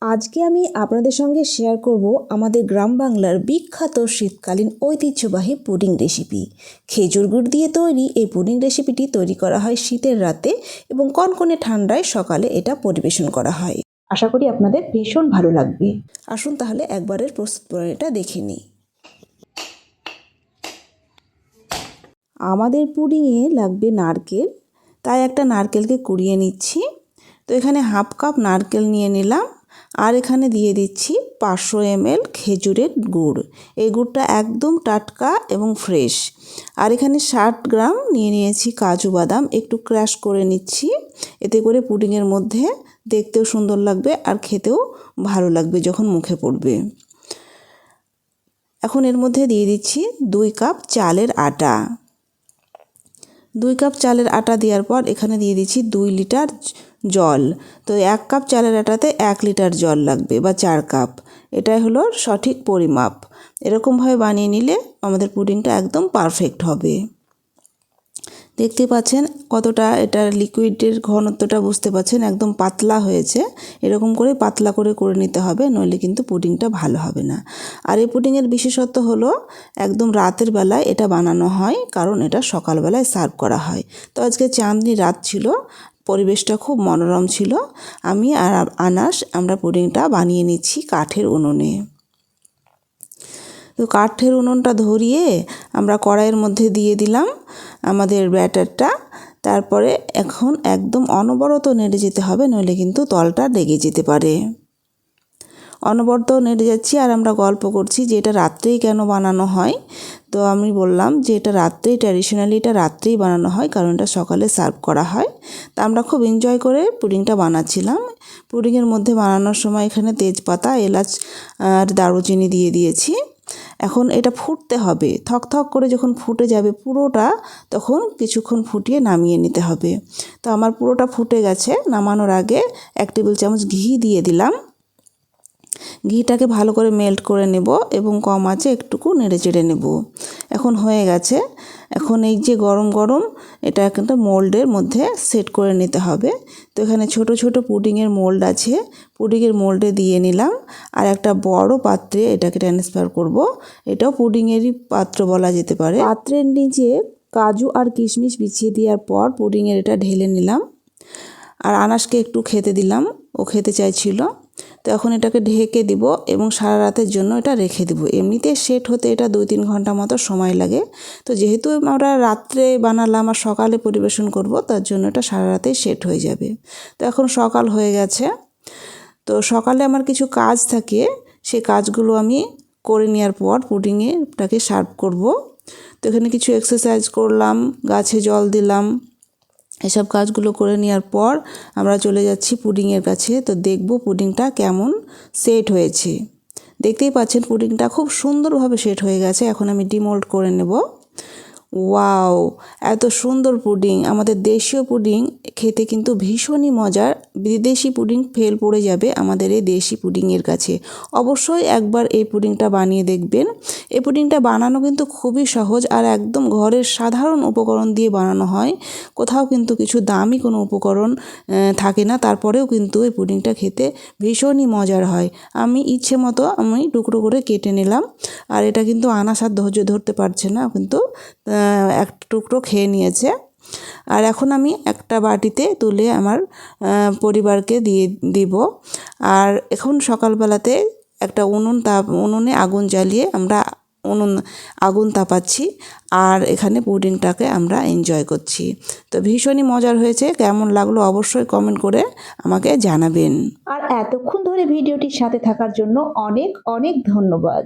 আজকে আমি আপনাদের সঙ্গে শেয়ার করব আমাদের গ্রাম বাংলার বিখ্যাত শীতকালীন ঐতিহ্যবাহী পুডিং রেসিপি। খেজুর গুড় দিয়ে তৈরি এই পুডিং রেসিপিটি তৈরি করা হয় শীতের রাতে এবং কনকনে ঠান্ডায় সকালে এটা পরিবেশন করা হয়। আশা করি আপনাদের ভীষণ ভালো লাগবে। আসুন তাহলে একবারের প্রস্তুত প্রণালীটা দেখে নিই। আমাদের পুডিংয়ে লাগবে নারকেল, তাই একটা নারকেলকে কুড়িয়ে নিচ্ছি। তো এখানে হাফ কাপ নারকেল নিয়ে নিলাম আর এখানে দিয়ে দিচ্ছি 500 ml খেজুরের গুড়। এই গুড়টা একদম টাটকা এবং ফ্রেশ। আর এখানে 60 গ্রাম নিয়ে নিয়েছি কাজু বাদাম, একটু ক্রাশ করে নিচ্ছি। এতে করে পুডিংয়ের মধ্যে দেখতেও সুন্দর লাগবে আর খেতেও ভালো লাগবে যখন মুখে পড়বে। এখন এর মধ্যে দিয়ে দিচ্ছি 2 কাপ চালের আটা। 2 কাপ চালের আটা দেওয়ার পর এখানে দিয়ে দিচ্ছি 2 লিটার জল। তো 1 কাপ চালের আটাতে 1 লিটার জল লাগবে বা 4 কাপ। এটাই হলো সঠিক পরিমাপ। এরকমভাবে বানিয়ে নিলে আমাদের পুডিংটা একদম পারফেক্ট হবে। দেখতে পাচ্ছেন কতটা এটার লিকুইডের ঘনত্বটা বুঝতে পাচ্ছেন, একদম পাতলা হয়েছে। এরকম করে পাতলা করে নিতে হবে, নইলে কিন্তু পুডিংটা ভালো হবে না। আর এই পুডিংয়ের বিশেষত্ব হলো একদম রাতের বেলায় এটা বানানো হয়, কারণ এটা সকালবেলায় সার্ভ করা হয়। তো আজকে চাঁদনি রাত ছিল, পরিবেশটা খুব মনোরম ছিল। আমি আর আনাস আমরা পুডিংটা বানিয়ে নিচ্ছি কাঠের উনুনে। তো কাঠের উনুনটা ধরিয়ে আমরা কড়াইয়ের মধ্যে দিয়ে দিলাম আমাদের ব্যাটারটা। তারপরে এখন একদম অনবরত নেড়ে যেতে হবে, নইলে কিন্তু তলটা লেগে যেতে পারে। অনবরত নেড়ে যাচ্ছি আর আমরা গল্প করছি যে এটা রাত্রেই কেন বানানো হয়। তো আমি বললাম যে এটা রাত্রেই, ট্র্যাডিশনালি এটা রাত্রেই বানানো হয়, কারণ এটা সকালে সার্ভ করা হয়। তা আমরা খুব এনজয় করে পুডিংটা বানাচ্ছিলাম। পুডিংয়ের মধ্যে বানানোর সময় এখানে তেজপাতা, এলাচ আর দারুচিনি দিয়ে দিয়েছি। এখন এটা ফুটতে হবে, থক করে যখন ফুটে যাবে পুরোটা, তখন কিছুক্ষণ ফুটিয়ে নামিয়ে নিতে হবে। তো আমার পুরোটা ফুটে গেছে। নামানোর আগে 1 টেবিল চামচ ঘি দিয়ে দিলাম। ঘিটাকে ভালো করে মেল্ট করে নেব এবং কম আঁচে একটুকু নেড়ে চেড়ে নেব। এখন হয়ে গেছে। এখন এই যে গরম এটা একটা মোল্ডের মধ্যে সেট করে নিতে হবে। তো এখানে ছোট ছোট পুডিংয়ের মোল্ড আছে, পুডিংয়ের মোল্ডে দিয়ে নিলাম। আর একটা বড় পাত্রে এটাকে ট্রান্সফার করব। এটাও পুডিংয়েরই পাত্র বলা যেতে পারে। পাত্রের নিচে কাজু আর কিশমিশ বিছিয়ে দেওয়ার পর পুডিংয়ের এটা ঢেলে নিলাম। আর আনাসকে একটু খেতে দিলাম, ও খেতে চাইছিল। তো এখন এটাকে ঢেকে দিব এবং সারা রাতের জন্য এটা রেখে দেব। এমনিতে সেট হতে এটা 2-3 ঘন্টা মতো সময় লাগে। তো যেহেতু আমরা রাত্রে বানালাম আর সকালে পরিবেশন করব, তার জন্য এটা সারা রাতেই সেট হয়ে যাবে। তো এখন সকাল হয়ে গেছে। তো সকালে আমার কিছু কাজ থাকে, সেই কাজগুলো আমি করে নেওয়ার পর পুডিংটাকে সার্ভ করব। তো এখানে কিছু এক্সারসাইজ করলাম, গাছে জল দিলাম। এসব কাজগুলো করে নেওয়ার পর আমরা চলে যাচ্ছি পুডিংয়ের কাছে। তো দেখব পুডিংটা কেমন সেট হয়েছে। দেখতেই পাচ্ছেন পুডিংটা খুব সুন্দরভাবে সেট হয়ে গেছে। এখন আমি ডিমোল্ড করে নেব। ওয়াও, এত সুন্দর পুডিং! আমাদের দেশীয় পুডিং খেতে কিন্তু ভীষণই মজার। বিদেশি পুডিং ফেল পড়ে যাবে আমাদের এই দেশি পুডিংয়ের কাছে। অবশ্যই একবার এই পুডিংটা বানিয়ে দেখবেন। এই পুডিংটা বানানো কিন্তু খুবই সহজ আর একদম ঘরের সাধারণ উপকরণ দিয়ে বানানো হয়। কোথাও কিন্তু কিছু দামি কোনো উপকরণ থাকে না, তারপরেও কিন্তু এই পুডিংটা খেতে ভীষণই মজার হয়। আমি ইচ্ছে মতো টুকরো করে কেটে নিলাম। আর এটা কিন্তু আনাস আর ধৈর্য ধরতে পারছে না, কিন্তু এক টুকরো খেয়ে নিয়েছে। আর এখন আমি একটা বাটিতে তুলে আমার পরিবারকে দিয়ে দিব। আর এখন সকালবেলাতে একটা উনুনে আগুন জ্বালিয়ে আমরা আগুন তাপাচ্ছি আর এখানে পুডিংটাকে আমরা এনজয় করছি। তো ভীষণই মজার হয়েছে। কেমন লাগলো অবশ্যই কমেন্ট করে আমাকে জানাবেন। আর এতক্ষণ ধরে ভিডিওটির সাথে থাকার জন্য অনেক অনেক ধন্যবাদ।